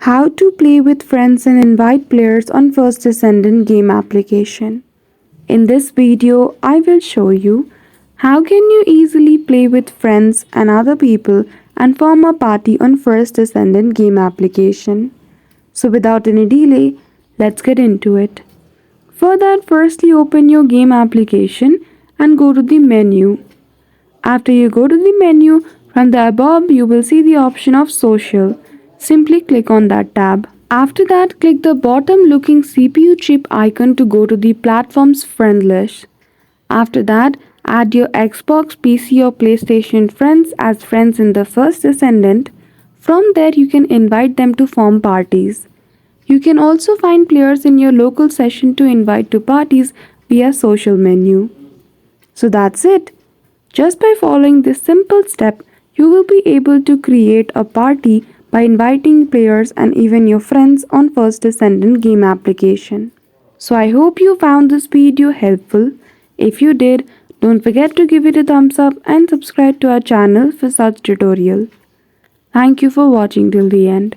How to play with friends and invite players on First Descendant game application. In this video, I will show you how can you easily play with friends and other people and form a party on First Descendant game application. So without any delay, let's get into it. For that, firstly open your game application and go to the menu. After you go to the menu, from the above you will see the option of social. Simply click on that tab. After that, click the bottom looking CPU chip icon to go to the platform's friend list. After that, add your Xbox, PC or PlayStation friends as friends in the First Descendant. From there you can invite them to form parties. You can also find players in your local session to invite to parties via social menu. So that's it. Just by following this simple step, you will be able to create a party by inviting players and even your friends on First Descendant game application. So I hope you found this video helpful. If you did, don't forget to give it a thumbs up and subscribe to our channel for such tutorial. Thank you for watching till the end.